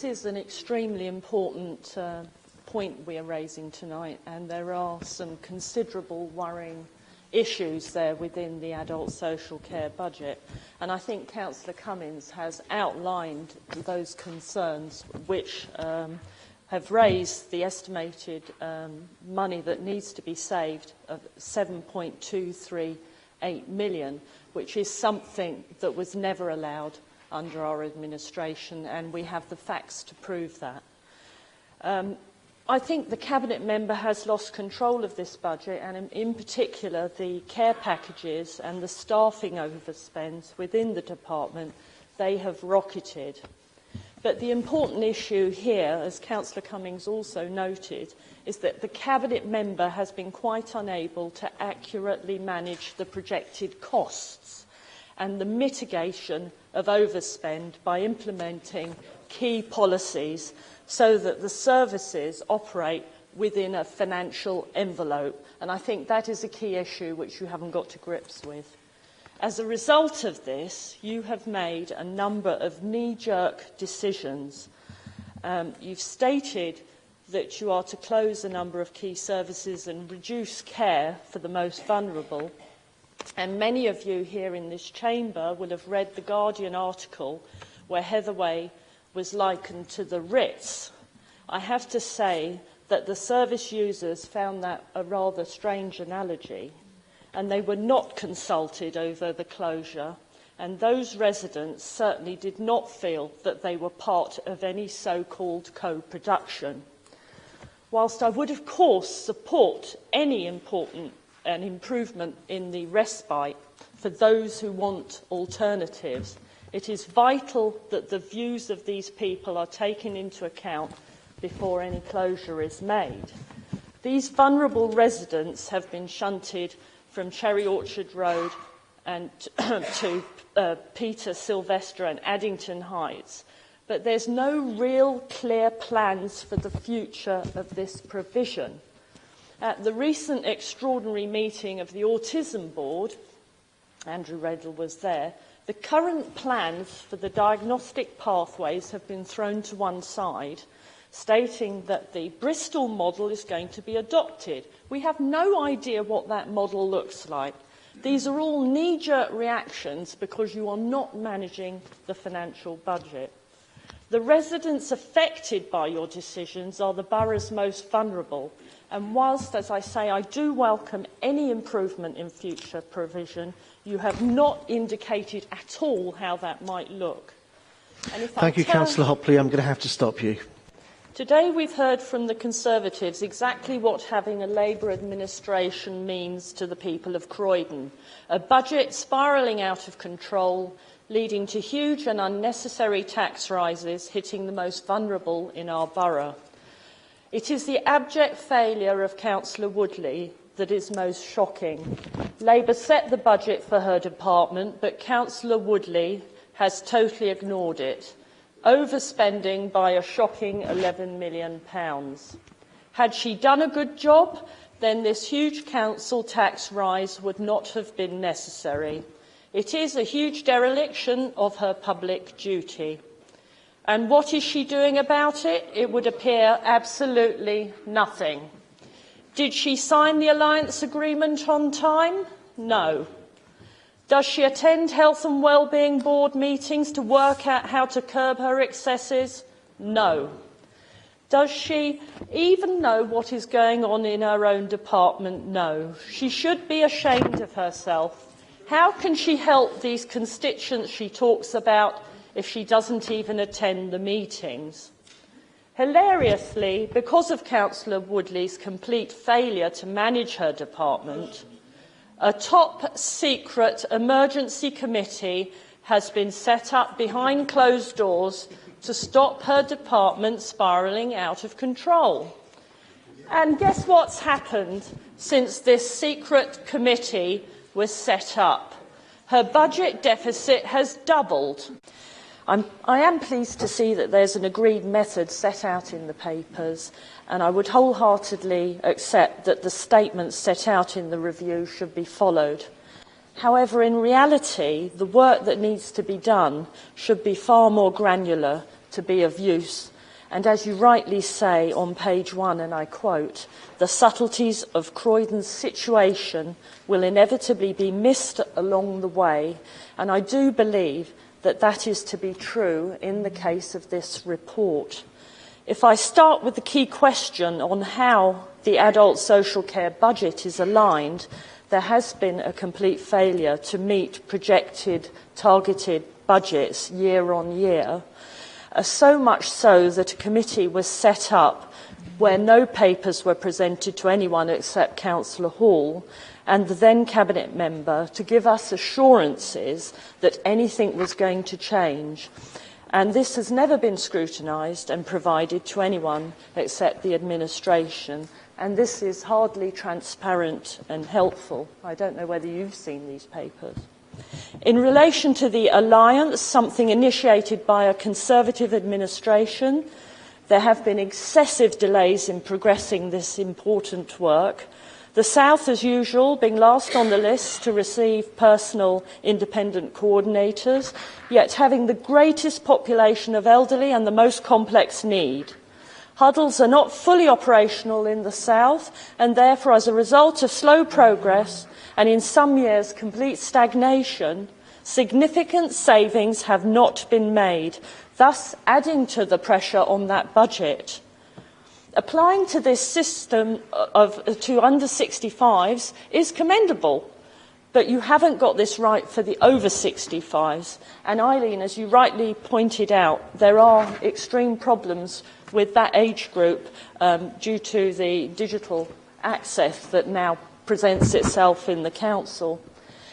this is an extremely important point we are raising tonight, and there are some considerable worrying issues there within the adult social care budget. And I think Councillor Cummins has outlined those concerns which have raised the estimated money that needs to be saved of 7.238 million, which is something that was never allowed under our administration, and we have the facts to prove that. I think the Cabinet member has lost control of this budget, and in particular the care packages and the staffing overspends within the department. They have rocketed. But the important issue here, as Councillor Cummins also noted, is that the Cabinet member has been quite unable to accurately manage the projected costs and the mitigation of overspend by implementing key policies so that the services operate within a financial envelope. And I think that is a key issue which you haven't got to grips with. As a result of this, you have made a number of knee-jerk decisions. You've stated that you are to close a number of key services and reduce care for the most vulnerable. And many of you here in this chamber will have read the Guardian article where Heatherway was likened to the Ritz. I have to say that the service users found that a rather strange analogy, and they were not consulted over the closure, and those residents certainly did not feel that they were part of any so-called co-production. Whilst I would of course support any important an improvement in the respite for those who want alternatives, it is vital that the views of these people are taken into account before any closure is made. These vulnerable residents have been shunted from Cherry Orchard Road and to Peter Sylvester and Addington Heights, but there's no real clear plans for the future of this provision. At the recent extraordinary meeting of the Autism Board, Andrew Reddell was there, the current plans for the diagnostic pathways have been thrown to one side, stating that the Bristol model is going to be adopted. We have no idea what that model looks like. These are all knee-jerk reactions because you are not managing the financial budget. The residents affected by your decisions are the borough's most vulnerable, and whilst, as I say, I do welcome any improvement in future provision, you have not indicated at all how that might look. Thank you, Councillor Hopley. I'm going to have to stop you. Today we've heard from the Conservatives exactly what having a Labour administration means to the people of Croydon. A budget spiralling out of control, leading to huge and unnecessary tax rises hitting the most vulnerable in our borough. It is the abject failure of Councillor Woodley that is most shocking. Labour set the budget for her department, but Councillor Woodley has totally ignored it, overspending by a shocking £11 million. Had she done a good job, then this huge council tax rise would not have been necessary. It is a huge dereliction of her public duty. And what is she doing about it? It would appear absolutely nothing. Did she sign the alliance agreement on time? No. Does she attend health and wellbeing board meetings to work out how to curb her excesses? No. Does she even know what is going on in her own department? No. She should be ashamed of herself. How can she help these constituents she talks about if she doesn't even attend the meetings? Hilariously, because of Councillor Woodley's complete failure to manage her department, a top-secret emergency committee has been set up behind closed doors to stop her department spiralling out of control. And guess what's happened since this secret committee was set up? Her budget deficit has doubled. I am pleased to see that there's an agreed method set out in the papers, and I would wholeheartedly accept that the statements set out in the review should be followed. However, in reality, the work that needs to be done should be far more granular to be of use. And as you rightly say on page 1, and I quote, "The subtleties of Croydon's situation will inevitably be missed along the way," and I do believe that that is to be true in the case of this report. If I start with the key question on how the adult social care budget is aligned, there has been a complete failure to meet projected, targeted budgets year on year. So much so that a committee was set up where no papers were presented to anyone except Councillor Hall and the then Cabinet member to give us assurances that anything was going to change. And this has never been scrutinised and provided to anyone except the administration. And this is hardly transparent and helpful. I don't know whether you've seen these papers. In relation to the alliance, something initiated by a Conservative administration, there have been excessive delays in progressing this important work. The South, as usual, being last on the list to receive personal independent coordinators, yet having the greatest population of elderly and the most complex need. Huddles are not fully operational in the South, and therefore, as a result of slow progress and in some years complete stagnation, significant savings have not been made, thus adding to the pressure on that budget. Applying to this system to under 65s is commendable, but you haven't got this right for the over 65s. And Eileen, as you rightly pointed out, there are extreme problems with that age group due to the digital access that now presents itself in the Council.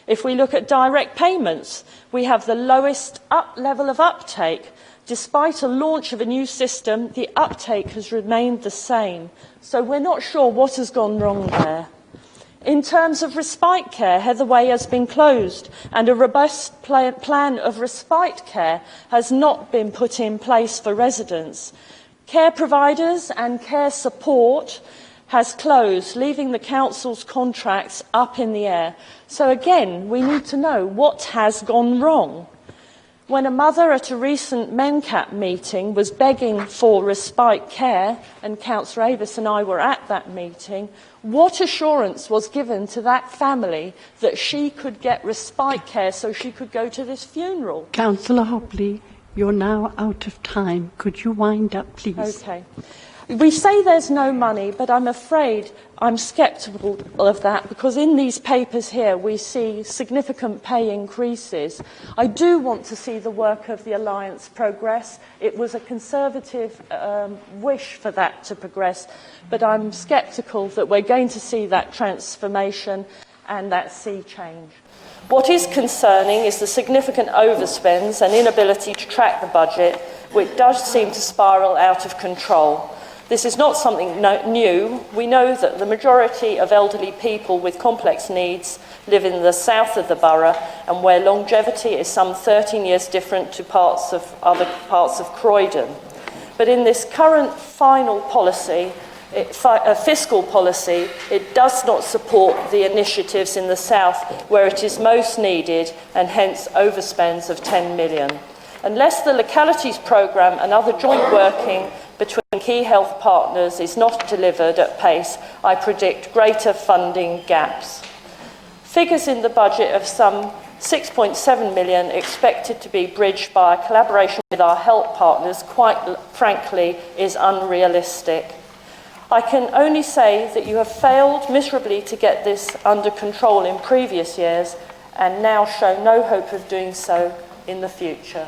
If we look at direct payments, we have the lowest level of uptake. Despite a launch of a new system, the uptake has remained the same. So we're not sure what has gone wrong there. In terms of respite care, Heatherway has been closed and a robust plan of respite care has not been put in place for residents. Care providers and care support has closed, leaving the Council's contracts up in the air. So again, we need to know what has gone wrong. When a mother at a recent MenCap meeting was begging for respite care, and Councillor Avis and I were at that meeting, what assurance was given to that family that she could get respite care so she could go to this funeral? Councillor Hopley, you're now out of time. Could you wind up, please? Okay. We say there's no money, but I'm afraid I'm sceptical of that because in these papers here we see significant pay increases. I do want to see the work of the Alliance progress. It was a Conservative wish for that to progress, but I'm sceptical that we're going to see that transformation and that sea change. What is concerning is the significant overspends and inability to track the budget, which does seem to spiral out of control. This is not something new. We know that the majority of elderly people with complex needs live in the south of the borough and where longevity is some 13 years different to other parts of Croydon. But in this current final policy, fiscal policy, it does not support the initiatives in the south where it is most needed and hence overspends of 10 million. Unless the localities programme and other joint working between key health partners is not delivered at pace, I predict greater funding gaps. Figures in the budget of some 6.7 million expected to be bridged by a collaboration with our health partners, quite frankly, is unrealistic. I can only say that you have failed miserably to get this under control in previous years and now show no hope of doing so in the future.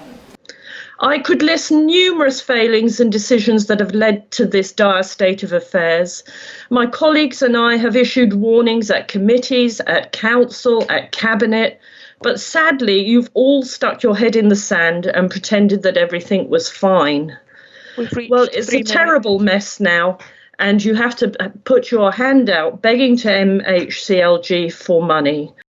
I could list numerous failings and decisions that have led to this dire state of affairs. My colleagues and I have issued warnings at committees, at council, at cabinet, but sadly you've all stuck your head in the sand and pretended that everything was fine. Well, it's a terrible mess now, and you have to put your hand out begging to MHCLG for money.